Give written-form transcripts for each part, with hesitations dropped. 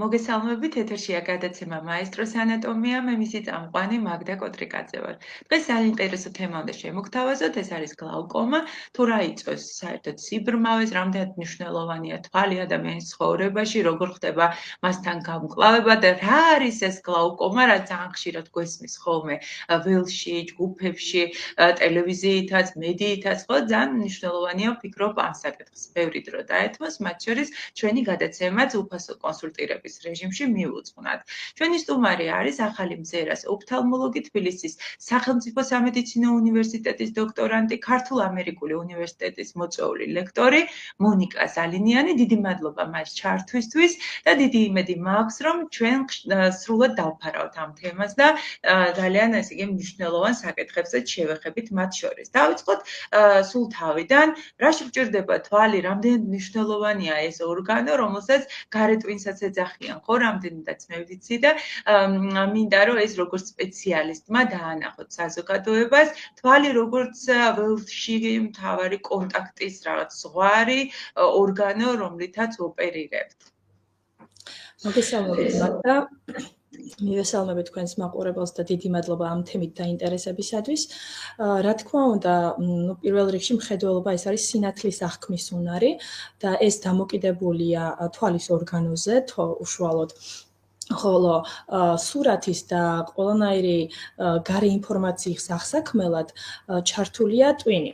მოგესალმებით, ეთერშია გადაცემა მაესტროს ანატომია, მე მისი წამყვანი მაგდა კოტრიკაძე ვარ. დღეს საინტერესო თემა უნდა შემოგთავაზოთ, ეს არის გლაუკომა, თუ რა იწვევს საერთოდ სიბრმავეს, რამდენად მნიშვნელოვანია თვალი ადამიანის ცხოვრებაში, როგორ ხდება მასთან გამკლავება და რა არის ეს გლაუკომა, რაც ძალიან ხშირად გვესმის ხოლმე ველში, ჯგუფებში, ტელევიზიითაც, მედიითაც, ხო, ძალიან მნიშვნელოვანია ვფიქრობ ამ საკითხს. ბევრი დრო დაეთმოს, მათ შორის ჩვენი გადაცემაც უფასო კონსულტირება რეჟიმში მიუძღვნათ. ჩვენი სტუმარი არის ახალი მზერას ოფთალმოლოგი თბილისის სახელმწიფო სამედიცინო უნივერსიტეტის დოქტორანტი, ქართულ-ამერიკული უნივერსიტეტის მოწვეული ლექტორი მონიკა ზალინიანი. დიდი მადლობა მას ჩართვისთვის და დიდი იმედი მაქვს, რომ ჩვენ სრულად დავფარავთ ამ თემას და ძალიან ესე იგი მნიშვნელოვან საკითხებსაც შევეხებით მათ შორის. დავიწყოთ სულ თავიდან, რა შეჭირდება თვალი, რამდენად მნიშვნელოვანია ეს ორგანო, რომელსაც გარეთვინსაც ეძახიან ხო რამდენადაც მე ვიცი და მინდა რომ ეს როგორც სპეციალისტმა დაანახოთ საზოგადოებას თვალი როგორც ველში მთავარი კონტაქტის რაღაც ზღვარი ორგანო რომლითაც ოპერირებთ. მოგესალმებით მაგდა. მივესალმებით თქვენს მაყურებელს და დიდი მადლობა ამ თემით დაინტერესებისათვის. რა თქმა უნდა, პირველ რიგში მხედველობა ეს არის სინათლის აღქმის უნარი და ეს დამოკიდებულია თვალის ორგანოზე, უშუალოდ ხოლო სურათის და ყველანაირი გარე ინფორმაციის აღსაქმელად ჩართულია ტვინი.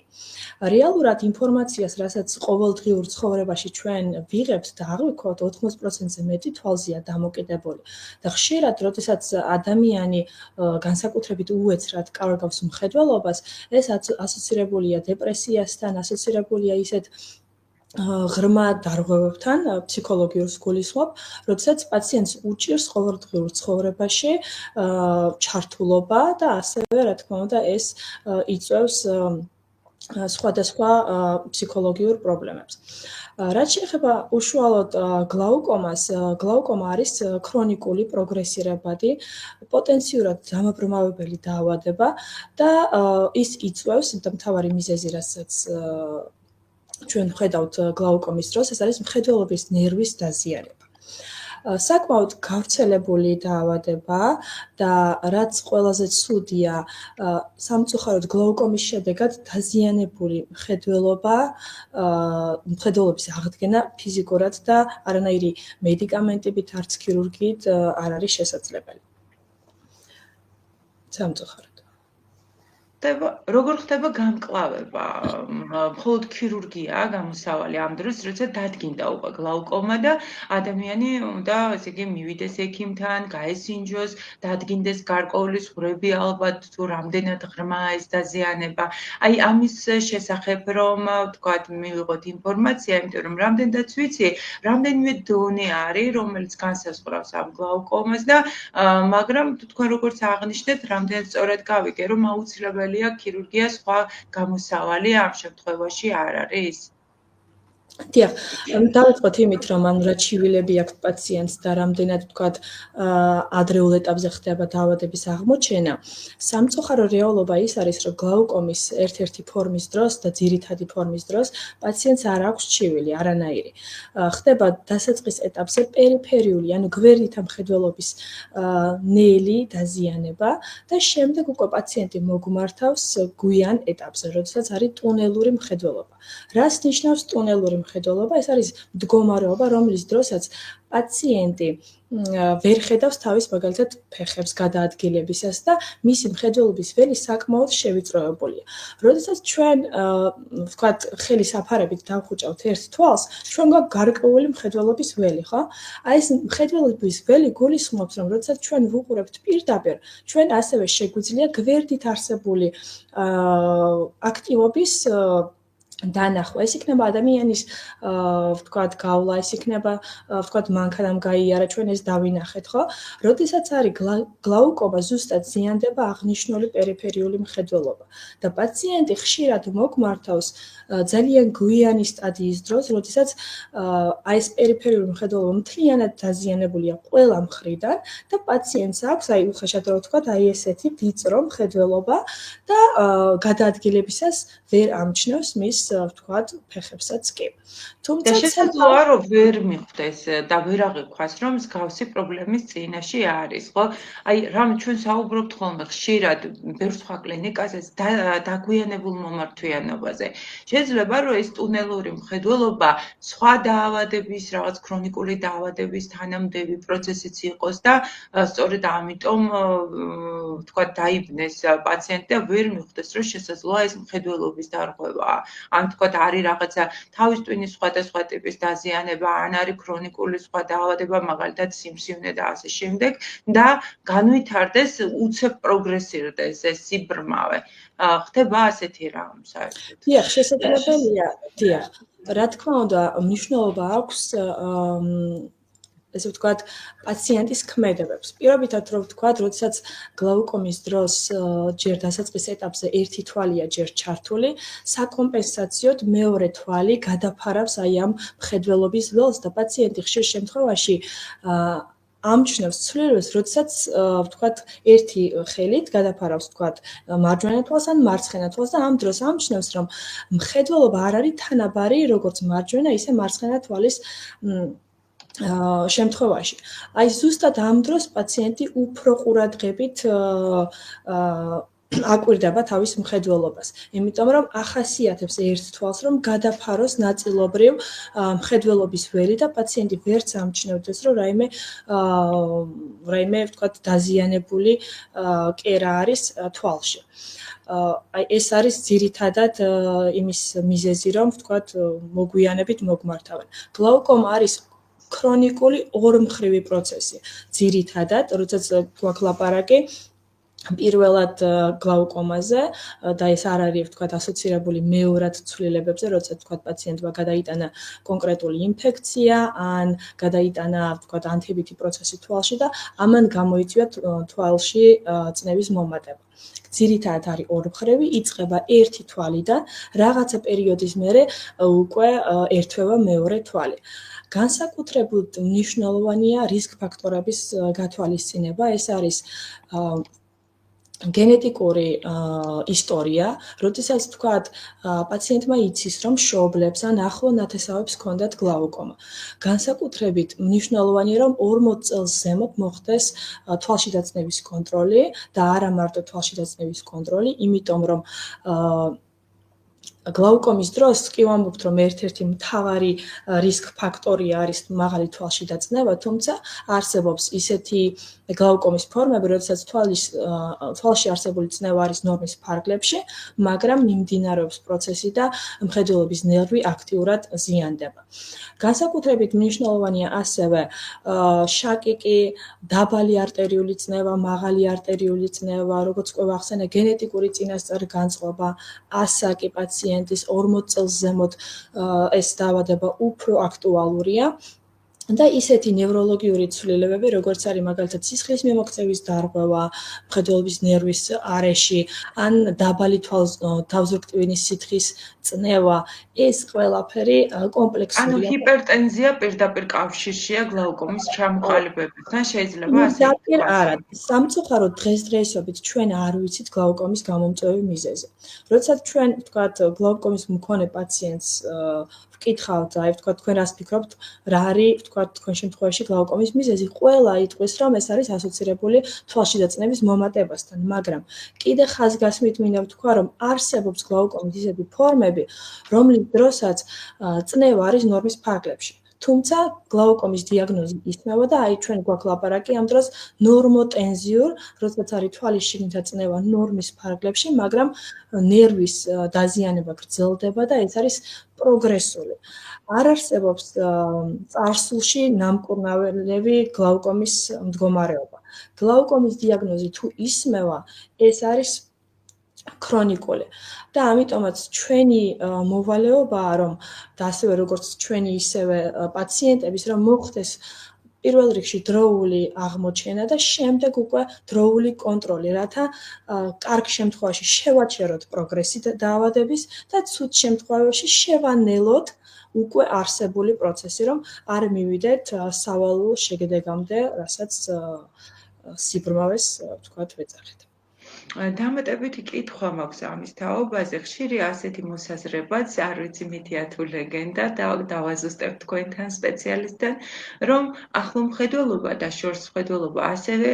რეალურად ინფორმაციას, რასაც ყოველდღიურ ცხოვრებაში ჩვენ ვიღებთ და აღვიქვათ 80%-ზე მეტი თვალზეა დამოკიდებული. და ხშირად, როდესაც ადამიანი განსაკუთრებით უეცრად კარგავს მხედველობას, ეს ასოცირებულია დეპრესიასთან, ასოცირებულია ისეთ ღრმა დარღვევებთან, ფსიქოლოგიურს გულისხმობ, როდესაც პაციენტს უჭირს ყოველდღიურ ცხოვრებაში ჩართულობა და ასევე, რა თქმა უნდა, ეს იწვევს სხვადასხვა ფსიქოლოგიურ პრობლემებს. რაც შეეხება უშუალოდ გლაუკომას, გლაუკომა არის ქრონიკული პროგრესირებადი, პოტენციურად დამაბრმავებელი დაავადება და ის იწვევს და მთავარი მიზეზი, რასაც ჩვენ ხედავთ გლაუკომის დროს, ეს არის მხედველობის ნერვის დაზიანება. საკმაოდ გავრცელებული დაავადება და რაც ყველაზე ცუდია, სამწუხაროდ გლაუკომის შედეგად დაზიანებული მხედველობის აღდგენა ფიზიკურად და არანაირი მედიკამენტებით არც ქირურგიით არ არის შესაძლებელი. სამწუხაროდ. როგორ ხდება გამკლავება? მხოლოდ ქირურგიაა გამოსავალი ამ დროს, როცა დადგინდა უკვე გლაუკომა და ადამიანი უნდა, ესე იგი, მივიდეს ექიმთან, გაესინჯოს, დადგინდეს გარკვეული ზღვრები ალბათ თუ რამდენად ღრმაა ეს დაზიანება. აი ამის შესახებ რომ ვთქვათ, მივიღოთ ინფორმაცია, იმიტომ რომ რამდენადაც ვიცი, რამდენიმე დონე არის, რომელიც განსაზღვრავს ამ გლაუკომას და მაგრამ თქვენ როგორც აღნიშნეთ, რამდენად სწორად გავიგე, რომ აუცილებელი ქირურგია სხვა გამოსავალი ამ შემთხვევაში არ არის. დიახ, დავიწყოთ იმით, რომ რაც შივილები აქვს პაციენტს და რამდენად ვთქვათ ადრეულ ეტაპზე ხდება დაავადების აღმოჩენა. სამწუხარო რეალობა ის არის, რომ გლაუკომის ერთ-ერთი ფორმის დროს და ძირითადი ფორმის დროს პაციენტს არ აქვს შივილი არანაირი. ხდება დასაწყის ეტაპზე პერიფერიული, ანუ გვერდითა მხედველობის ნელი დაზიანება და შემდეგ უკვე პაციენტი მოგმართავს გვიან ეტაპზე, როდესაც არის ტუნელური მხედველობა. რას ნიშნავს ტუნელური მხედველობა? ეს არის მდგომარეობა, რომლის დროსაც პაციენტი ვერ ხედავს თავის მაგალითად ფეხებს გადაადგილებისას და მისი მხედველობის ველი საკმაოდ შევიწროებულია. როდესაც ჩვენ ვთქვათ ხელის აფარებით დავხუჭავთ ერთ თვალს, ჩვენ გვაქვს გარკვეული მხედველობის ველი, ხო? აი ეს მხედველობის ველი გულისხმობს, რომ როდესაც ჩვენ ვუყურებთ პირდაპირ, ჩვენ ასევე შეგვიძლია გვერდით არსებული აქტივობის დანახვა. ეს იქნება ადამიანის ვთქვათ გავლა, ეს იქნება ვთქვათ მანქანამ გაიარა, ჩვენ ეს დავინახეთ, ხო? როდესაც არის გლაუკომა, ზუსტად ზიანდება აღნიშნული პერიფერიული მხედველობა და პაციენტი ხშირად მოგმართავს ძალიან გვიანი სტადიის დროს, როდესაც აი ეს პერიფერიული მხედველობა მთლიანად დაზიანებულია ყველა მხრიდან და პაციენტს აქვს აი უხეშად რო ვთქვათ, აი ესეთი ვიწრო მხედველობა და გადაადგილებისას ვერ ამჩნევს მის ვთქვათ ფეხებსაც კი. და შესაძლოა რომ ვერ მიხვდეს და ვერ აღიქვას რომ მსგავსი პრობლემის წინაშე არის, ხო? აი რამ ჩვენ საუბრობთ ხოლმე ხშირად ბევრ სხვა კლინიკაზე დაგვიანებულ მომართვიანობაზე. შეიძლება რომ ეს ტუნელური მხედველობა სხვა დაავადების, რაღაც ქრონიკული დაავადების თანამდები პროცესიც იყოს და სწორედ ამიტომ ვთქვათ დაიბნეს პაციენტი და ვერ მიხვდეს რომ შესაძლოა ეს მხედველობის დარღვევაა. ან ვთქვათ არის რაღაცა თავის ტვინის სხვადასხვა ტიპის დაზიანება, ან არის ქრონიკული სხვა დაავადება, მაგალითად სიმსივნე და ასე შემდეგ და განვითარდეს უცებ პროგრესირდეს ეს სიბრმავე. ხდება ასეთი რამ საერთოდ? დიახ, შესაძლებელია, დიახ. რა თქმა უნდა, მნიშვნელობა აქვს ესე ვთქვათ, პაციენტის ქმედებებს. პირობითად რომ ვთქვათ, როდესაც გლაუკომის დროს ჯერ დასაწყის ეტაპზე ერთი თვალია ჯერ ჩართული, საკომპენსაციოდ მეორე თვალი გადაფარავს აი ამ მხედველობის ველს და პაციენტი ხშირ შემთხვევაში ამჩნევს ცვლილებას, როდესაც ვთქვათ, ერთი ხელით გადაფარავს ვთქვათ მარჯვენა თვალს ან მარცხენა თვალს და ამ დროს ამჩნევს, რომ მხედველობა არ არის თანაბარი როგორც მარჯვენა, ისე მარცხენა თვალის შემთხვევაში. აი ზუსტად ამ დროს პაციენტი უფრო ყურადღებით აკვირდება თავის მხედველობას. იმიტომ რომ ახასიათებს ერთ თვალს, რომ გადაფაროს ნაწილობრივ მხედველობის ველი და პაციენტი ვერც ამჩნევდეს, რომ რაიმე ვთქვათ დაზიანებული კერა არის თვალში. აი ეს არის ძირითადად იმის მიზეზი, რომ ვთქვათ მოგვიანებით მოგმართავენ. გლაუკომა არის ქრონიკული ორმხრივი პროცესი. ძირითადად, როდესაც გვაქვს ლაპარაკი პირველად გლაუკომაზე და ეს არ არის ვთქვათ ასოცირებული მეორად ცვლილებებზე, როდესაც ვთქვათ პაციენტმა გადაიტანა კონკრეტული ინფექცია ან გადაიტანა ვთქვათ ანთებითი პროცესი თვალში და ამან გამოიწვია თვალში წნევის მომატება. ძირითადად არის ორმხრივი, იწყება ერთი თვალიდან, რაღაცა პერიოდის მერე უკვე ერთვება მეორე თვალი. განსაკუთრებულად მნიშვნელოვანია რისკ ფაქტორების გათვალისწინება, ეს არის გენეტიკური ისტორია, როდესაც ვთქვათ პაციენტმა იცის, რომ მშობლებს ან ახლო ნათესავებს ჰქონდათ გლაუკომა. განსაკუთრებით მნიშვნელოვანია, რომ 40 წელს ზემოთ მოხდეს თვალში დაწნევის კონტროლი და არა მარტო თვალში დაწნევის კონტროლი, იმიტომ რომ გლაუკომის დროს კი ვამბობთ, რომ ერთ-ერთი მთავარი რისკ ფაქტორი არის მაღალი თვალში დაწნევა, თუმცა არსებობს ისეთი გლაუკომის ფორმები, როდესაც თვალში არსებული წნევა არის ნორმის ფარგლებში, მაგრამ მიმდინარეობს პროცესი და მხედველობის ნერვი აქტიურად ზიანდება. განსაკუთრებით მნიშვნელოვანია ასევე შაკიკი, დაბალი არტერიული წნევა, მაღალი არტერიული წნევა, როგორც უკვე ვახსენე, გენეტიკური წინასწარი განწყობა, ასაკი პაციენტის 40 წელს ზემოთ ეს დაავადება უფრო აქტუალურია. და ისეთი ნევროლოგიური ცვლილებები, როგორც არის მაგალითად სისხლის მიმოქცევის დარღვევა, მხედველობის ნერვის არეში, ან დაბალი თავზურგტივნის სითხის წნევა, ეს ყველაფერი კომპლექსურია. ანუ ჰიპერტენზია პირდაპირ კავშირშია გლაუკომის ჩამოყალიბებასთან, შეიძლება ასე პირდაპირ არა. სამწუხაროდ დღესდღეობით ჩვენ არ ვიცით გლაუკომის გამომწვევი მიზეზი. როდესაც ჩვენ ვთქვათ გლაუკომის მქონე პაციენტს ვკითხავთ, აი ვთქვათ თქვენ რას ფიქრობთ, რა არის ვთქვათ თქვენ შემთხვევაში გლაუკომის მიზეზი, ყველა იტყვის, რომ ეს არის ასოცირებული თვალში დაწნევის მომატებასთან, მაგრამ კიდე ხაზგასმით მინდა ვთქვა, რომ არსებობს გლაუკომის ისეთი ფორმები, რომლის დროსაც წნევა არის ნორმის ფარგლებში. თუმცა გლაუკომის დიაგნოზი ისმევა და აი ჩვენ გვაქვს ლაპარაკი ამ დროს ნორმოტენზიურ, როდესაც არის თვალის შიგნითა წნევა ნორმის ფარგლებში, მაგრამ ნერვის დაზიანება გრძელდება და ეს არის პროგრესული. არ არსებობს წარსულში ნამკურნაველი გლაუკომის მდგომარეობა. გლაუკომის დიაგნოზი თუ ისმევა, ეს არის ქრონიკული და ამიტომაც ჩვენი მოვალეობაა, რომ და ასევე როგორც ჩვენი ისევე პაციენტების, რომ მოხდეს პირველ რიგში დროული აღმოჩენა და შემდეგ უკვე დროული კონტროლი, რათა კარგ შემთხვევაში შევაჩეროთ პროგრესი დაავადების და ცუდ შემთხვევაში შევანელოთ უკვე არსებული პროცესი, რომ არ მივიდეთ სავალალო შედეგამდე, რასაც სიბრმავეს ვთქვათ ვეძახით. დამატებითი კითხვა მაქვს ამის თაობაზე. ხშირია ასეთი მოსაზრებაც, არ ვიცი მითია თუ ლეგენდა და დავაზუსტებ თქვენთან სპეციალისტთან, რომ ახლომხედველობა და შორსმხედველობა ასევე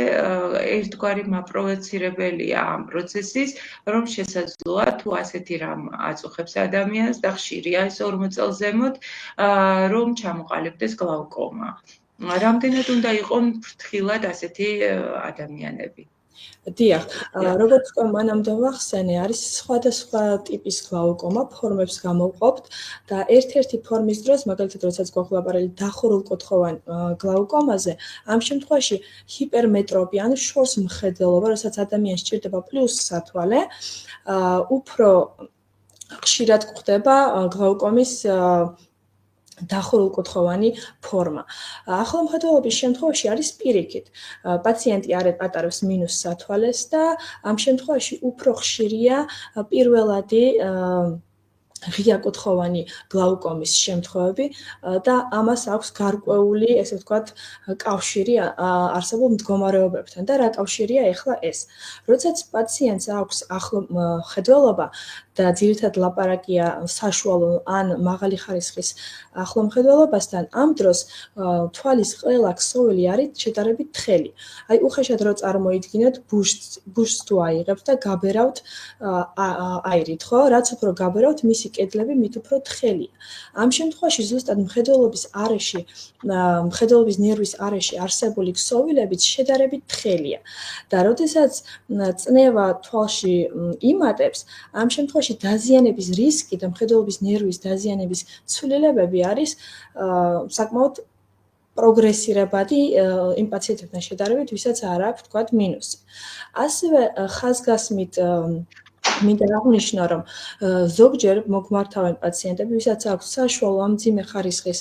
ერთგვარი მაპროვოცირებელია ამ პროცესის, რომ შესაძლოა თუ ასეთი რამ აწუხებს ადამიანს და ხშირია ეს 40 წელს ზემოთ, რომ ჩამოყალიბდეს გლაუკომა. რამდენად უნდა იყონ ფრთხილად ასეთი ადამიანები? დიახ, როგორც მანამდე ვახსენე, არის სხვადასხვა ტიპის გლაუკომა, ფორმებს გამოვყოფთ და ერთ-ერთი ფორმის დროს, მაგალითად, როდესაც გვაქვს დახურულკუთხოვან გლაუკომაზე, ამ შემთხვევაში ჰიპერმეტროპია, ანუ შორს მხედველობა, როდესაც ადამიანს სჭირდება პლუს სათვალე, უფრო ხშირად გვხდება გლაუკომის დახურულკუთხოვანი ფორმა. ახლომხედველობის შემთხვევაში არის პირიქით. პაციენტი არ ატარებს მინუს სათვალეს და ამ შემთხვევაში უფრო ხშირია პირველადი ღიაკუთხოვანი გლაუკომის შემთხვევები და ამას აქვს გარკვეული, ესე ვთქვათ, კავშირი არსებულ მდგომარეობებთან და რა კავშირია ეხლა ეს. როდესაც პაციენტს აქვს ახლომხედველობა და ძირითადად ლაპარაკია საშუალო ან მაღალი ხარისხის ახლომხედველობასთან, ამ დროს თვალის ყველა ქსოვილი არის შედარებით თხელი. აი უხეშად რო წარმოიდგინოთ ბუშს თუ აიღებთ და გაბერავთ აირით, ხო? რაც უფრო გაბერავთ, მისი კედლები მით უფრო თხელია. ამ შემთხვევაში ზუსტად მხედველობის არეში, მხედველობის ნერვის არეში არსებული ქსოვილებიც შედარებით თხელია. და როდესაც წნევა თვალში იმატებს, ამ შემთხვევაში დაზიანების რისკი და მხედველობის ნერვის დაზიანების ცვლილებები არის საკმაოდ პროგრესირებადი იმ პაციენტებთან შედარებით, ვისაც არ აქვს, თქვათ, მინუსი. ასევე ხაზგასმით მინდა აღვნიშნო, რომ ზოგჯერ მოგმართავენ პაციენტები, ვისაც აქვს საშუალო ან მძიმე ხარისხის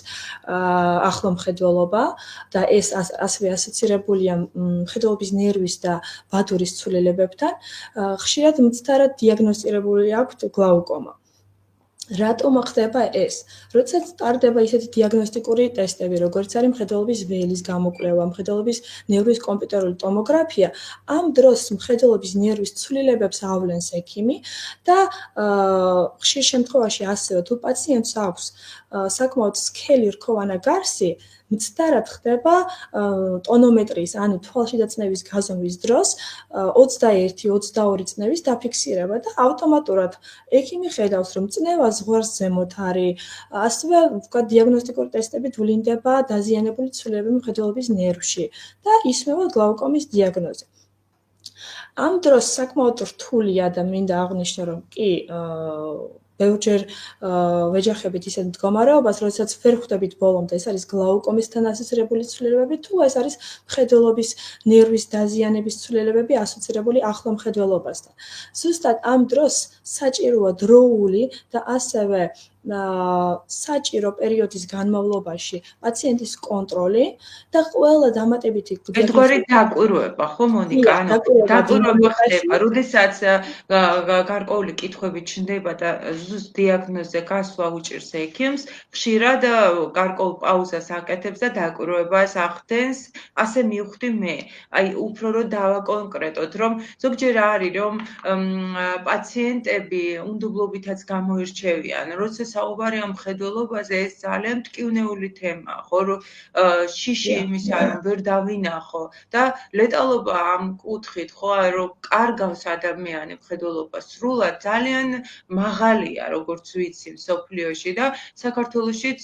ახლომხედველობა და ეს ასევე ასოცირებულია მხედველობის ნერვის და ბადურის ცვლილებებთან, ხშირად მცდარად დიაგნოსტირებული აქვთ გლაუკომა. რატომ ხდება ეს? როდესაც ტარდება ისეთი დიაგნოსტიკური ტესტები, როგორც არის მხედველობის ველის გამოკვლევა, მხედველობის ნერვის კომპიუტერული ტომოგრაფია, ამ დროს მხედველობის ნერვის ცვლილებებს ავლენს ექიმი და ხშირ შემთხვევაში ასევე თუ პაციენტს აქვს საკმაოდ სქელი რქოვანა გარსი, მცდარად ხდება ტონომეტრიის, ანუ თვალში დაწნევის გაზომვის დროს 21-22 წნევის დაფიქსირება და ავტომატურად ექიმი ხედავს, რომ წნევა ზღვარს ზემოთ არის, ასევე ვთქვათ, დიაგნოსტიკური ტესტებით ვლინდება დაზიანებული ცვლილებები მხედველობის ნერვში და ისმევა გლაუკომის დიაგნოზი. ამ დროს საკმაოდ რთულია და მინდა აღვნიშნო, რომ კი ბევრჯერ ვეჯახებით ისეთ მდგომარეობას, როდესაც ვერ ხვდებით ბოლომდე, ეს არის გლაუკომისთან ასოცირებული ცვლილებები, თუ ეს არის მხედველობის ნერვის დაზიანების ცვლილებები ასოცირებული ახლომხედველობასთან. ზუსტად ამ დროს საჭიროა დროული და ასევე საჭირო პერიოდის განმავლობაში პაციენტის კონტროლი და ყველა დამატებითი ერთგვარი დაკვირვება, ხო მონიკა? ანუ დაკვირვება ხდება, როდესაც გარკვეული კითხვები ჩნდება და ზუსტ დიაგნოზზე გასვლა უჭირს ექიმს, ხშირად გარკვეულ პაუზას აკეთებს და დაკვირვებას ახდენს, ასე მივხვდი მე. აი უფრო რომ დავაკონკრეტოთ, რომ ზოგჯერ არის რომ პაციენტები უნდობლობითაც გამოირჩევიან, როცა საუბარია მხედველობაზე, ეს ძალიან მტკივნეული თემაა, ხო, რომ შიში იმისა, რომ ვერ დავინახო და ლეტალობა ამ კუთხით, ხო, რომ კარგავს ადამიანი მხედველობა სრულად ძალიან მაღალია, როგორც ვიცი, მსოფლიოში და საქართველოშიც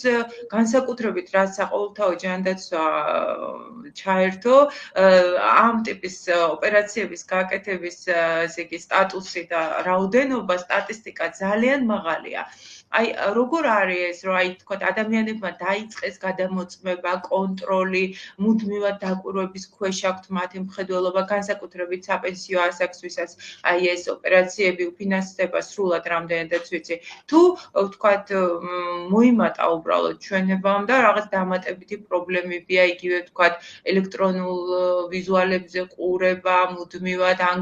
განსაკუთრებით რაც საყოველთაო ჯანდაცვა ჩაერთო, ამ ტიპის ოპერაციების გაკეთების ესე იგი სტატუსი და რაოდენობა, სტატისტიკა ძალიან მაღალია. აი როგორ არის ეს, რომ აი თქვათ ადამიანებმა დაიწყეს გადამოწმება, კონტროლი, მუდმივად დაკვირვების ქვეშ აქვთ მათი მხედველობა, განსაკუთრებით საპენსიო ასაკსვისაც აი ეს ოპერაციები უფინანსდება სრულად რამდენადაც ვიცი. თუ ვთქვათ მოიმატა უბრალოდ ჩვენებამ და რაღაც დამატებითი პრობლემებია, იგივე ვთქვათ ელექტრონულ ვიზუალებზე ყურება, მუდმივად ან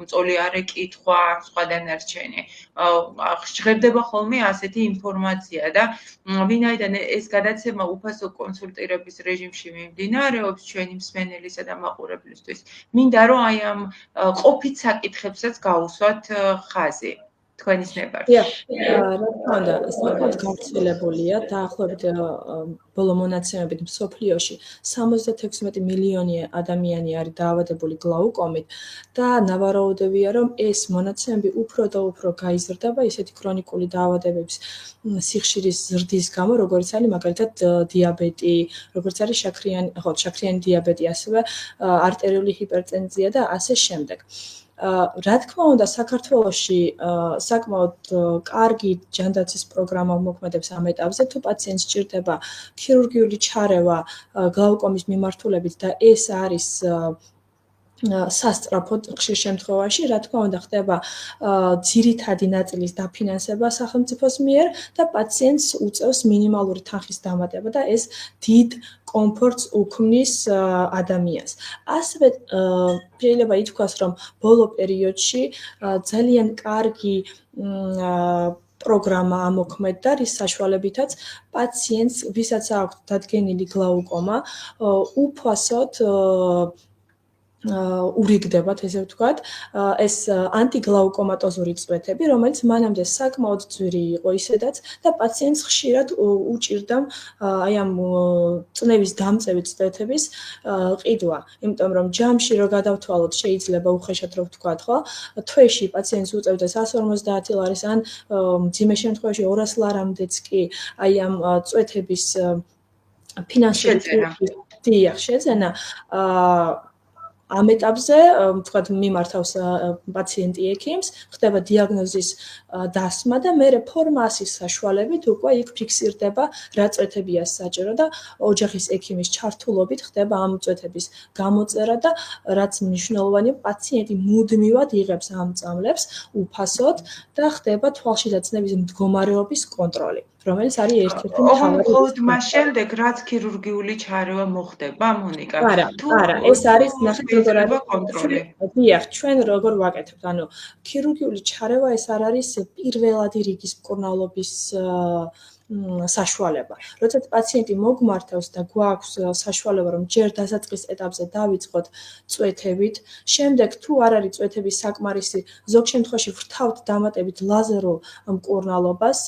მწოლი არე კითხვა, სხვა დანარჩენი. ჟღერდება ხდება ხოლმე ასეთი ინფორმაცია და ვინაიდან ეს გადაცემა უფასო კონსულტირების რეჟიმში მიმდინარეობს ჩვენი მსმენელისა და მაყურებლისთვის, მინდა რომ აი ამ ყოფით საკითხებსაც გაუსვათ ხაზი. თქვენის ნებართვში. რა თქმა უნდა, საკმაოდ გავრცელებულია დაახლოებით ბოლო მონაცემებით მსოფლიოში 76 მილიონი ადამიანი არის დაავადებული გლაუკომით და ნავარაუდევია, რომ ეს მონაცემები უფრო და უფრო გაიზრდება ისეთი ქრონიკული დაავადებების სიხშირის ზრდის გამო, როგორც არის მაგალითად დიაბეტი, როგორც არის შაქრიანი დიაბეტი, ასევე არტერიული ჰიპერტენზია და ასე შემდეგ. რა თქმა უნდა, საქართველოში საკმაოდ კარგი ჯანდაცვის პროგრამა მოქმედებს ამ ეტაპზე, თუ პაციენტს სჭირდება ქირურგიული ჩარევა გლაუკომის მიმართულებით და ეს არის სასწრაფოდ ხშირ შემთხვევაში, რა თქმა უნდა, ხდება ძირითადი ნაწილის დაფინანსება სახელმწიფოს მიერ და პაციენტს უწევს მინიმალური თანხის დამატება და ეს დიდ კომფორტს უქმნის ადამიანს. ასევე შეიძლება ითქვას, რომ ბოლო პერიოდში ძალიან კარგი პროგრამა ამოქმედდა, რის საშუალებითაც პაციენტს, ვისაც აქვს დადგენილი გლაუკომა, უფასოდ ურიგდებათ, ესე ვთქვათ, ეს ანტიგლაუკომატოზური წვეთები, რომელიც მანამდე საკმაოდ ძვირი იყო ისედაც და პაციენტს ხშირად უჭირდა აი ამ წნევის დამწევი წვეთების ყიდვა. იმიტომ რომ ჯამში რო გადავთვალოთ, შეიძლება უხეშად რო ვთქვათ, ხო? თვეში პაციენტს უწევდა 150 ლარის ან მძიმე შემთხვევაში 200 ლარამდეც კი აი ამ წვეთების ფინანსური შეძენა ამ ეტაპზე, ვთქვათ, მიმართავს პაციენტი ექიმს, ხდება დიაგნოზის დასმა და მერე ფორმასის საშუალებით უკვე იქ ფიქსირდება, რა წვეთებია საჭირო და ოჯახის ექიმის ჩართულობით ხდება ამ წვეთების გამოწერა და რაც მნიშვნელოვანია, პაციენტი მუდმივად იღებს ამ წამლებს უფასოდ და ხდება თვალში დაწნევის მდგომარეობის კონტროლი, რომელიც არის ერთ-ერთი მთავარი. მხოლოდ მას შემდეგ, რაც ქირურგიული ჩარევა მოხდება, მონიკა. არა, ეს არის ნახეთ როგორ არის კონტროლი. დიახ, ჩვენ როგორ ვაკეთებთ, ანუ ქირურგიული ჩარევა ეს არ არის პირველადი რიგის მკურნალობის საშუალება. როდესაც პაციენტი მოგმართავს და გვაქვს საშუალება, რომ ჯერ დასაწყის ეტაპზე დავიწყოთ წვეთებით, შემდეგ თუ არ არის წვეთების საკმარისი, ზოგ შემთხვევაში ვრთავთ დამატებით ლაზერულ მკურნალობას,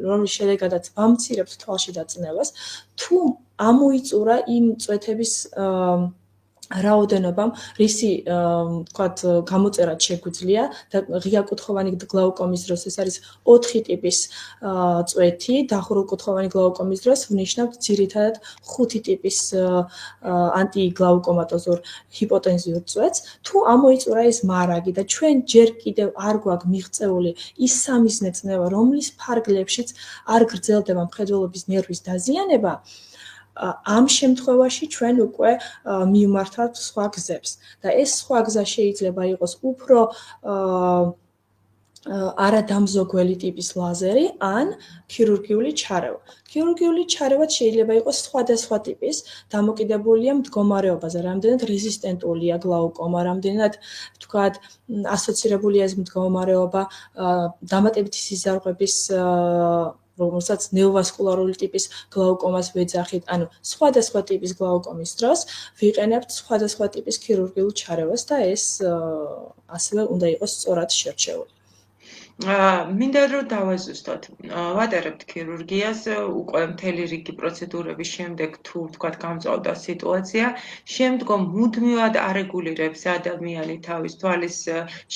რომლის შედეგადაც ვამცირებთ თვალში დაწნევას, თუ ამოიწურა იმ წვეთების რაოდენობამ, რისი ვთქვათ, გამოწერად შეგვიძლია და ღიაკუთხოვანი გლაუკომის დროს ეს არის 4 ტიპის წვეთი, დახურულკუთხოვანი გლაუკომის დროს ვნიშნავთ ძირითადად 5 ტიპის ანტიგლაუკომატოზურ ჰიპოტენზიურ წვეთს, თუ ამოიწურა ეს მარაგი და ჩვენ ჯერ კიდევ არ გვაქვს მიღწეული ის სამიზნე წნევა, რომლის ფარგლებშიც არ გრძელდება მხედველობის ნერვის დაზიანება, ამ შემთხვევაში ჩვენ უკვე მივმართავთ სხვა გზებს და ეს სხვა გზა შეიძლება იყოს უფრო არადამზოგველი ტიპის ლაზერი ან ქირურგიული ჩარევა. ქირურგიული ჩარევა შეიძლება იყოს სხვადასხვა ტიპის, დამოკიდებულია მდგომარეობაზე, რამდენად რეზისტენტულია გლაუკომა, რამდენად ვთქვათ, ასოცირებულია ეს მდგომარეობა დამატებითი სიზარღვების რომელსაც ნეოვასკულარული ტიპის გლაუკომას ვეძახით, ანუ სხვადასხვა ტიპის გლაუკომის დროს ვიყენებთ სხვადასხვა ტიპის ქირურგიულ ჩარევას და ეს ასევე უნდა იყოს სწორად შერჩეული. მინდა რომ დავაზუსტოთ. ვატარებთ ქირურგიას უკვე მთელი რიგი პროცედურების შემდეგ თუ ვთქვათ გამწვავდა სიტუაცია, შემდგომ მუდმივად არეგულირებს ადამიანი თავის თვალის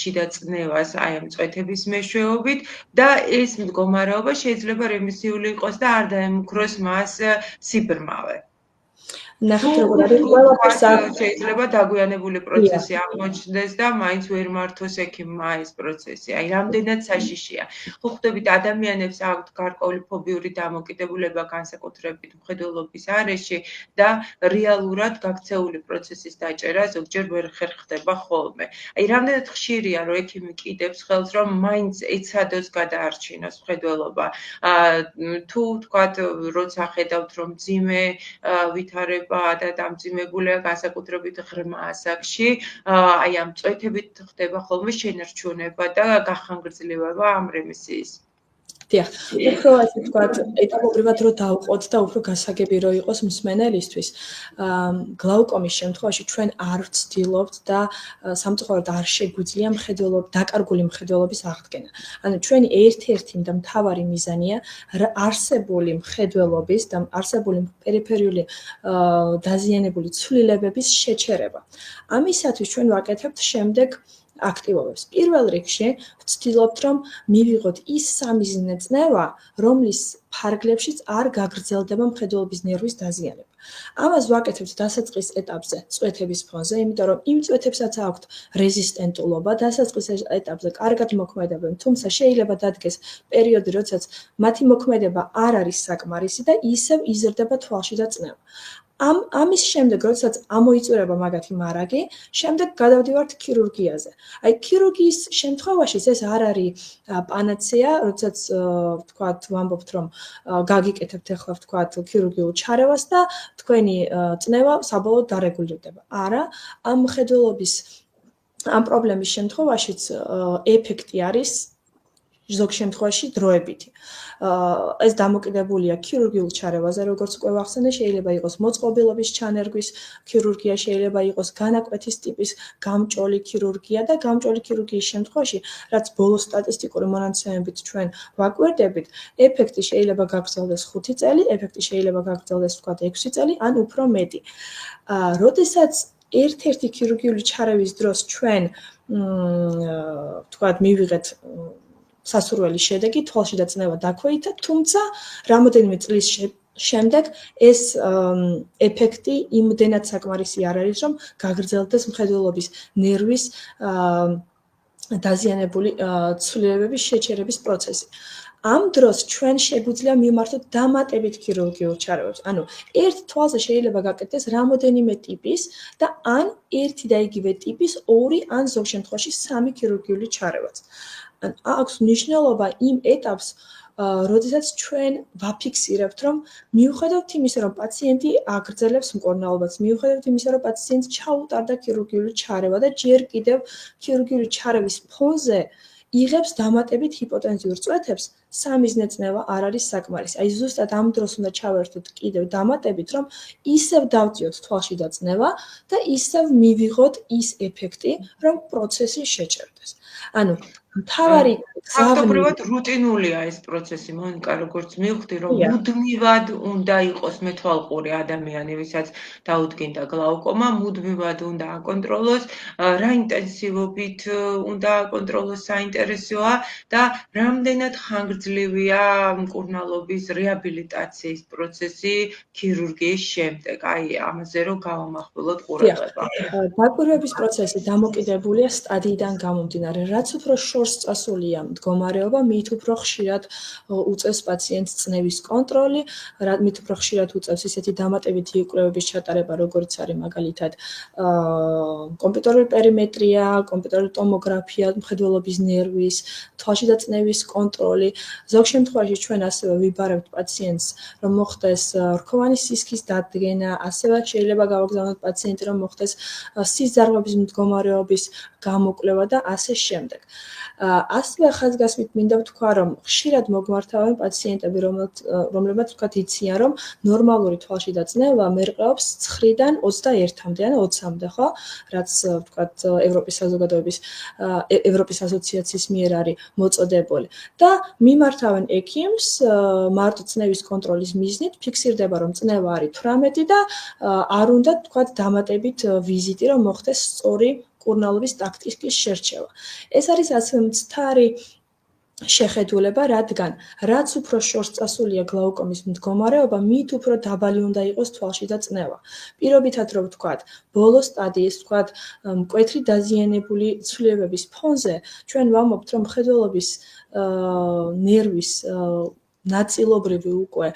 შიდა წნევას აი ამ წვეთების მეშვეობით და ეს მდგომარეობა შეიძლება რემისიული იყოს და არ დაემუქროს მას სიბრმავე. ნახეთ როგორ არის ყველაფერს შეიძლება დაგვიანებული პროცესი აღმოჩნდეს და მაინც ვერ მართოს ექიმმა ეს პროცესი. აი რამდენად საშიშია. ხო ხვდებით ადამიანებს აქვთ გარკვეული ფობიური დამოკიდებულება განსაკუთრებით მხედველობის არეში და რეალურად გაქცეული პროცესის დაჭერა ზოგჯერ ვერ ხერხდება ხოლმე. აი რამდენად ხშირია რომ ექიმი კიდევს ხელს რომ მაინც ეცადოს გადაარჩინოს მხედველობა. თუ ვთქვათ როცა ხედავთ რომ მძიმე ვითარება და დამძიმებულია განსაკუთრებით ღრმა ასაკში, აი ამ წვეთებით ხდება ხოლმე შენარჩუნება და გახანგრძლივება ამ რემისიის. დიახ, უფრო ასე ვთქვათ, ეტაპობრივად რო დავყოთ და უფრო გასაგები რო იყოს მსმენელისთვის. გლაუკომის შემთხვევაში ჩვენ არ ვცდილობთ და სამწუხაროდ არ შეგვიძლია დაკარგული მხედველობის აღდგენა. ანუ ჩვენი ერთ-ერთი და მთავარი მიზანია არსებული მხედველობის და არსებული პერიფერიული დაზიანებული ცვლილებების შეჩერება. ამისათვის ჩვენ ვაკეთებთ შემდეგ აქტივობებს. პირველ რიგში ვცდილობთ, რომ მივიღოთ ის სამიზნე წნევა, რომლის ფარგლებშიც არ გაგრძელდება მხედველობის ნერვის დაზიანება. ამას ვაკეთებთ დასაწყის ეტაპზე, წვეთების ფონზე, იმიტომ რომ იმ წვეთებსაც აქვთ რეზისტენტულობა, დასაწყის ეტაპზე კარგად მოქმედებენ, თუმცა შეიძლება დადგეს პერიოდი, როდესაც მათი მოქმედება არ არის საკმარისი და ისევ იზრდება თვალში და წნევა. ამის შემდეგ, როდესაც ამოიწურება მაგათი მარაგი, შემდეგ გადავდივართ ქირურგიაზე. აი ქირურგიის შემთხვევაშიც ეს არ არის პანაცეა, როდესაც ვთქვათ, ვამბობთ, რომ გაგიკეთებთ ახლა ვთქვათ ქირურგიულ ჩარევას და თქვენი წნევა საბოლოოდ დარეგულირდება. არა, ამ მხედველობის ამ პრობლემის შემთხვევაშიც ეფექტი არის ზოგ შემთხვევაში დროებითი. ეს დამოკიდებულია ქირურგიულ ჩარევაზე, როგორც უკვე ვახსენე, შეიძლება იყოს მოწყობილობის ჩანერგვის ქირურგია, შეიძლება იყოს განაკვეთის ტიპის გამჭოლი ქირურგია და გამჭოლი ქირურგიის შემთხვევაში, რაც ბოლოს სტატისტიკური მონაცემებით ჩვენ ვაკვირდებით, ეფექტი შეიძლება გაგრძელდეს 5 წელი, ეფექტი შეიძლება გაგრძელდეს ვთქვათ 6 წელი, ან უფრო მეტი. როდესაც ერთ-ერთი ქირურგიული ჩარევის დროს ჩვენ ვთქვათ მივიღეთ სასურველი შედეგი, თვალში და წნევა დაქვეითდა, თუმცა რამოდენიმე წლის შემდეგ ეს ეფექტი იმდენად საკმარისი არ არის, რომ გაგრძელდეს მხედველობის ნერვის დაზიანებული ცვლილებების შეჩერების პროცესი. ამ დროს ჩვენ შეგვიძლია მიმართოთ დამატებით ქირურგიულ ჩარევებს. ანუ ერთ თვალზე შეიძლება გაკეთდეს რამოდენიმე ტიპის და ან ერთი და იგივე ტიპის 2 ან ზოგ შემთხვევაში 3 ქირურგიული ჩარევაც. აქვს მნიშვნელობა იმ ეტაპს, როდესაც ჩვენ ვაფიქსირებთ, რომ მიუხედავად იმისა, რომ პაციენტი აგრძელებს მკურნალობას, მიუხედავად იმისა, რომ პაციენტს ჩაუტარდა ქირურგიული ჩარევა და ჯერ კიდევ ქირურგიული ჩარევის ფონზე იღებს დამატებით ჰიპოტენზიურ წვეთებს, სამიზნე წნევა არ არის საკმარისი. აი ზუსტად ამ დროს უნდა ჩავერთოთ კიდევ დამატებით, რომ ისევ დავწიოთ თვალში და წნევა და ისევ მივიღოთ ის ეფექტი, რომ პროცესი შეჩერდეს. ანუ მთავარი ფაქტობრივად რუტინულია ეს პროცესი, მონიკა, როგორც მივხვდი, რომ მუდმივად უნდა იყოს მეთვალყური ადამიანი, ვისაც დაუდგინდა გლაუკომა, მუდმივად უნდა აკონტროლოს, რა ინტენსივობით უნდა აკონტროლოს საინტერესოა და რამდენად ხანგრძლივია მკურნალობის რეაბილიტაციის პროცესი ქირურგიის შემდეგ. აი, ამაზე რომ გავამახვილოთ ყურადღება. დაკვირვების პროცესი დამოკიდებულია სტადიიდან გამომდინარე, რაც უფრო შორს წასულია მდგომარეობა, მით უფრო ხშირად უწევს პაციენტს წნევის კონტროლი, მით უფრო ხშირად უწევს ისეთი დამატებითი იკვლევების ჩატარება, როგორც არის მაგალითად კომპიუტერული პერიმეტრია, კომპიუტერული ტომოგრაფია, მხედველობის ნერვის, თვალში და წნევის კონტროლი. ზოგ შემთხვევაში ჩვენ ასევე ვიბარებთ პაციენტს, რომ მოხდეს რქოვანი სისქის დადგენა, ასევე შეიძლება გავაგზავნოთ პაციენტი, რომ მოხდეს სისძარღვების მდგომარეობის გამოკვლევა და ასე შემდეგ. ასევე ხაზგასმით მინდა ვთქვა, რომ ხშირად მოგმართავენ პაციენტები, რომლებმაც ვთქვათ იციან, რომ ნორმალური თვალში და წნევა მერყეობს 9-დან 21-მდე, ან 20-მდე, ხო? რაც ვთქვათ ევროპის ასოციაციის მიერ არის მოწოდებული. და მიმართავენ ექიმს მარტო წნევის კონტროლის მიზნით, ფიქსირდება, რომ წნევა არის 18 და არ უნდა ვთქვათ დამატებით ვიზიტი, რომ მოხდეს სწორი მკურნალობის ტაქტიკის შერჩევა. ეს არის ასევე მცდარი შეხედულება, რადგან რაც უფრო შორს წასულია გლაუკომის მდგომარეობა, მით უფრო დაბალი უნდა იყოს თვალში და წნევა. პირობითად რომ ვთქვათ, ბოლო სტადიის ვთქვათ, მკვეთრი დაზიანებული ცვლილებების ფონზე, ჩვენ ვამბობთ, რომ მხედველობის ნერვის ნაწილობრივი უკვე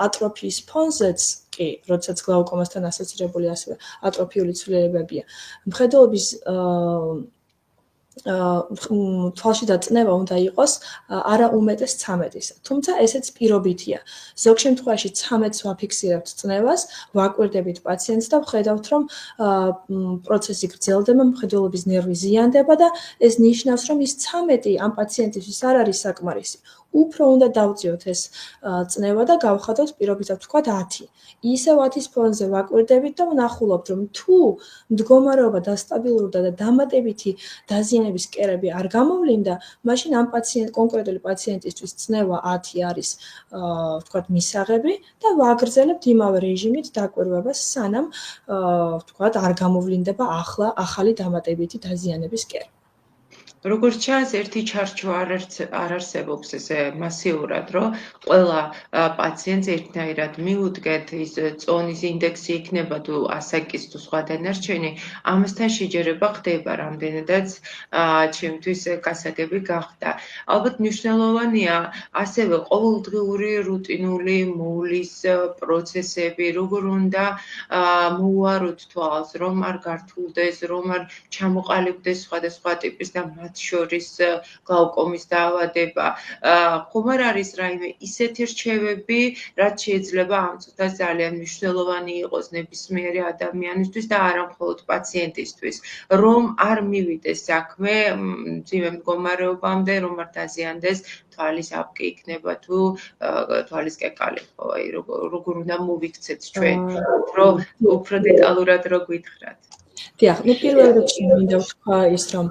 ატროფიის ფონზეც კი, როდესაც გლაუკომასთან ასოცირებული ასევე ატროფიული ცვლილებებია. მხედველობის თვალში და წნევა უნდა იყოს არა უმეტეს 13-ისა. თუმცა ესეც პირობითია. ზოგ შემთხვევაში 13-ს ვაფიქსირებთ წნევას, ვაკვირდებით პაციენტს და ვხედავთ, რომ პროცესი გრძელდება, მხედველობის ნერვი ზიანდება და ეს ნიშნავს, რომ ის 13 ამ პაციენტისთვის არ არის საკმარისი. უფრო უნდა დავწიოთ ეს წნევა და გავხადოთ პირობითად ვთქვათ 10. ისევ 10-ის ფონზე ვაკვირდებით და ვნახულობთ, რომ თუ მდგომარეობა დასტაბილურდა და დამატებითი დაზიანების კერები არ გამოვლინდა, მაშინ ამ კონკრეტული პაციენტისთვის წნევა 10 არის ვთქვათ მისაღები და ვაგრძელებთ იმავე რეჟიმით დაკვირვებას, სანამ ვთქვათ არ გამოვლინდება ახალი დამატებითი დაზიანების კერა. როგორც ჩანს, ერთი ჩარჩო არ არსებობს ესე მასიურად, რომ ყველა პაციენტს ერთნაირად მიუდგეთ ის წონის ინდექსი იქნება თუ ასაკის თუ სხვა დანარჩენი, ამასთან შეჯერება ხდება, რამდენადაც ჩემთვის გასაგები გახდა. ალბათ მნიშვნელოვანია ასევე ყოველდღიური რუტინული მოვლის პროცესები, როგორ უნდა მოვუაროთ თვალს, რომ არ გართულდეს, რომ არ ჩამოყალიბდეს სხვადასხვა ტიპის და მათ შორის გლაუკომის დაავადება. ხომ არ არის რაიმე ისეთი რჩევები, რაც შეიძლება ამ წუთას ძალიან მნიშვნელოვანი იყოს ნებისმიერი ადამიანისთვის და არა მხოლოდ პაციენტისთვის, რომ არ მივიდეს საქმე მძიმე მდგომარეობამდე, რომ არ დაზიანდეს თვალის აპკი იქნება თუ თვალის კეკალი, ხო, აი როგორ უნდა მოვიქცეთ ჩვენ, რომ უფრო დეტალურად რო გითხრათ. დიახ, პირველ რიგში მინდა ვთქვა ის, რომ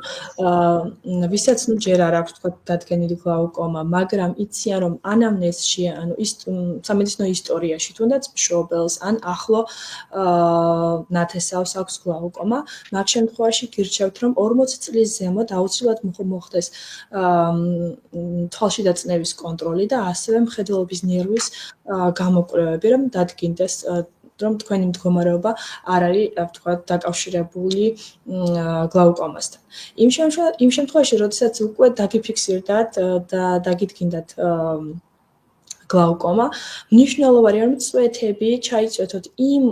ვისაც ჯერ არ აქვს თქვა დადგენილი გლაუკომა, მაგრამ იციან, რომ ანამნეზში, ანუ სამედიცინო ისტორიაში, თუნდაც მშობელს ან ახლო ნათესავს აქვს გლაუკომა, მაგ შემთხვევაში გირჩევთ, რომ 40 წლის ზემოთ აუცილებლად მოხდეს თვალში დაწნევის კონტროლი და ასევე მხედველობის ნერვის გამოკვლევები, რომ დადგინდეს რომ თქვენი მდგომარეობა არ არის, ვთქვათ, დაკავშირებული გლაუკომასთან. იმ შემთხვევაში, როდესაც უკვე დაგიფიქსირდათ და დაგიდგინდათ გლაუკომა, მნიშვნელოვანია, რომ წვეთები ჩაიწვეთოთ იმ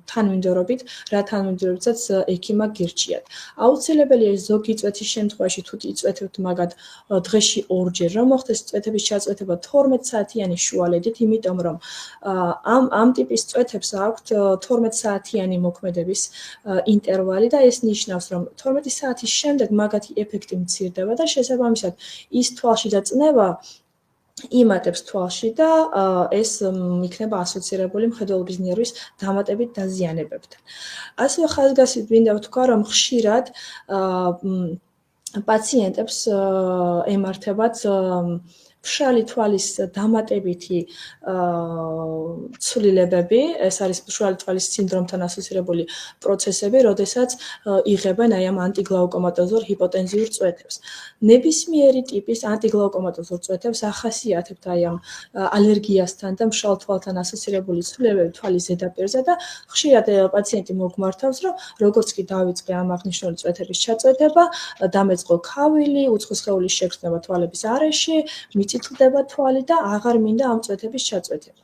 თანმიმდევრობით, რა თანმიმდევრობითაც ექიმა გირჩიათ. აუცილებელია ზოგი წვეთის შემთხვევაში თუ იწვეთებთ მაგათ დღეში 2-ჯერ, რომ მოხდეს წვეთების ჩაწვეთება 12 საათიანი შუალედით, იმიტომ რომ ამ ტიპის წვეთებს აქვთ 12 საათიანი მოქმედების ინტერვალი და ეს ნიშნავს, რომ 12 საათის შემდეგ მაგათი ეფექტი მცირდება და შესაბამისად ის თვალში დაწნევა იმატებს თვალში და ეს იქნება ასოცირებული მხედველობის ნერვის დამატებით დაზიანებებთან. ასევე ხაზგასმით მინდა ვთქვა, რომ ხშირად პაციენტებს ემართებათ მშრალი თვალის დამატებითი ცვლილებები, ეს არის მშრალი თვალის სინდრომთან ასოცირებული პროცესები, როდესაც იღებენ აი ამ ანტიგლაუკომატოზურ ჰიპოტენზიურ წვეთებს. ნებისმიერი ტიპის ანტიგლაუკომატოზურ წვეთებს ახასიათებთ აი ამ ალერგიასთან და მშრალ თვალთან ასოცირებული ცვლილებები თვალის ზედაპირზე და ხშირად პაციენტი მოგმართავს, რომ როგორც კი დავიწყე ამ აღნიშნული წვეთების ჩაწვეთება, დამეწყო ქავილი, უცხო სხეულის შეგრძნება თვალების არეში, მიწითლდება თვალი და აღარ მინდა ამ წვეთების ჩაწვეთება.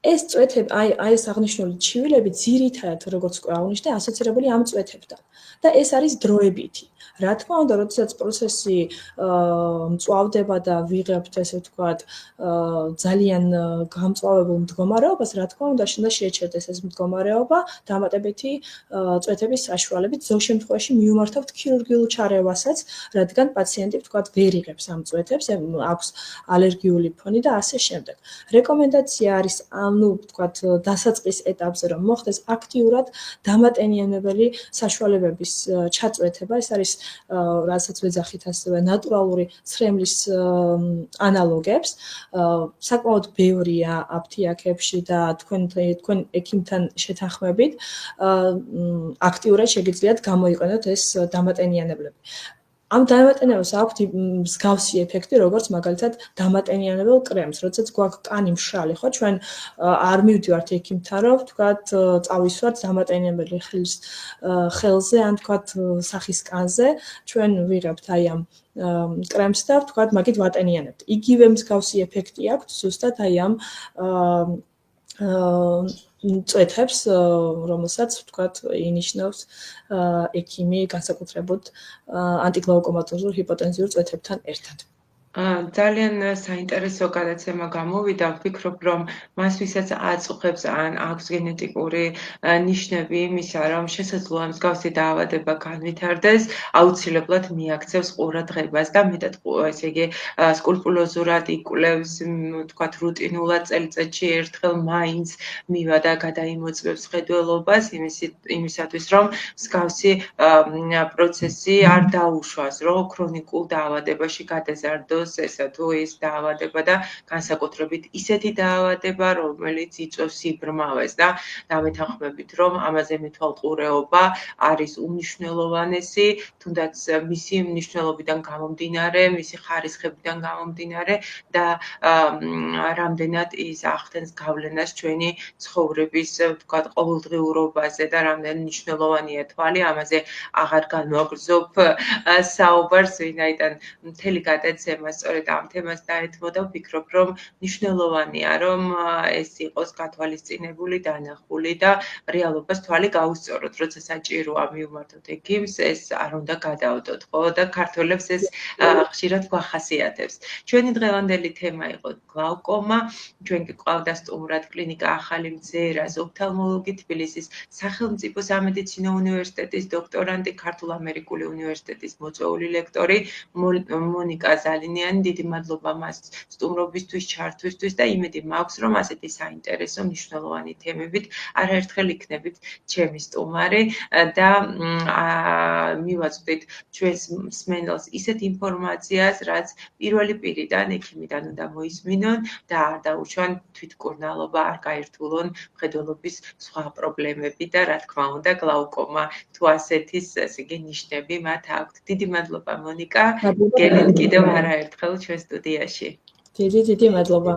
ეს წვეთები, აი ეს აღნიშნული ჩივილები ძირითადად, როგორც უკვე აღნიშნე, ასოცირებული ამ წვეთებთან და ეს არის დროებითი. რა თქმა უნდა, როდესაც პროცესი მწვავდება და ვიღებთ, ესე ვთქვათ, ძალიან გამწვავებულ მდგომარეობას, რა თქმა უნდა, შინდა შეეჩერდეს ეს მდგომარეობა დამატებითი წვეთების საშუალებით. ზოგ შემთხვევაში მივმართავთ ქირურგიულ ჩარევასაც, რადგან პაციენტი, ვთქვათ, ვერ იღებს ამ წვეთებს, აქვს ალერგიული ფონი და ასე შემდეგ. რეკომენდაცია არის, ვთქვათ, დასაწყის ეტაპზე, რომ მოხდეს აქტიურად დამატენიანებელი საშუალებების ჩაწვეთება. ეს არის რასაც ვეძახით ასევე ნატურალური ცრემლის ანალოგებს. საკმაოდ ბევრია აფთიაქებში და თქვენ ექიმთან შეთანხმებით აქტიურად შეგიძლიათ გამოიყენოთ ეს დამატენიანებლები. ამ დამატენებელს აქვთ მსგავსი ეფექტი, როგორც მაგალითად დამატენიანებელ კრემს. როდესაც გვაქვს კანი მშრალი, ხო, ჩვენ არ მივდივართ ექიმთან, რომ ვთქვათ, წავისვათ დამატენებელი ხელზე, ან ვთქვათ, სახის კანზე, ჩვენ ვიღებთ აი ამ კრემს და ვთქვათ, მაგით ვატენიანებთ. იგივე მსგავსი ეფექტი აქვს ზუსტად აი ამ წვეთებს, რომელსაც ვთქვათ, ინიშნავს ექიმი განსაკუთრებულად ანტიგლაუკომატოზურ ჰიპოტენზიურ წვეთებთან ერთად. ძალიან საინტერესო გადაცემა გამოვიდა. ვფიქრობ, რომ მას ვისაც აწუხებს ან აქვს გენეტიკური ნიშნები იმისა, რომ შესაძლოა მსგავსი დაავადება განვითარდეს, აუცილებლად მიაქცევს ყურადღებას და მეტად ესე იგი სკრუპულოზურად იკვლევს, თქვათ რუტინულად წელიწადში ერთხელ მაინც მივა და გადაიმოწმებს ხედველობას იმისათვის, რომ მსგავსი პროცესი არ დაუშვას, რომ ქრონიკულ დაავადებაში გადაზარდოს ესა თუ ის დაავადება და განსაკუთრებით ისეთი დაავადება, რომელიც იწვევს სიბრმავეს და დამეთანხმებით, რომ ამაზე მეთვალყურეობა არის უმნიშვნელოვანესი, თუნდაც მისი მნიშვნელობიდან გამომდინარე, მისი ხარისხებიდან გამომდინარე და რამდენად ის ახდენს გავლენას ჩვენი ცხოვრების, ვთქვათ, ყოველდღიურობაზე და რამდენი მნიშვნელოვანია თვალი, ამაზე აღარ განვაგრძობ საუბარს, ვინაიდან მთელი გადაცემა სწორედ ამ თემას დაეთმო და ვფიქრობ, რომ მნიშვნელოვანია, რომ ეს იყოს გათვალისწინებული, დანახული და რეალობას თვალი გაუსწოროთ, როცა საჭიროა მივმართოთ ექიმს, ეს არ უნდა გადაავდოთ, ხო? და ქართველებს ეს ხშირად გვახასიათებს. ჩვენი დღევანდელი თემა იყო გლაუკომა. ჩვენ გყავდა სტუმრად კლინიკა ახალი მძერას ოფთალმოლოგი თბილისის სახელმწიფო სამედიცინო უნივერსიტეტის დოქტორანტი, ქართულ-ამერიკული უნივერსიტეტის მოწვეული ლექტორი მონიკა ზალინიანი. დიდი მადლობა მას სტუმრობისთვის, ჩართვისთვის და იმედი მაქვს, რომ ასეთი საინტერესო მნიშვნელოვანი თემებით არაერთხელ იქნებით ჩემი სტუმარი და მივაწვდით ჩვენს მსმენელს ისეთ ინფორმაციას, რაც პირველი პირიდან ექიმიდან უნდა მოისმინონ და არ დაუშვან თვითმკურნალობა, არ გაერთულონ მხედველობის სხვა პრობლემები და რა თქმა უნდა გლაუკომა თუ ასეთის ესე იგი ნიშნები მათ აქვთ. დიდი მადლობა მონიკა. გელით კიდევ არაერთხელ ჩვენ სტუდიაში. დიდი მადლობა.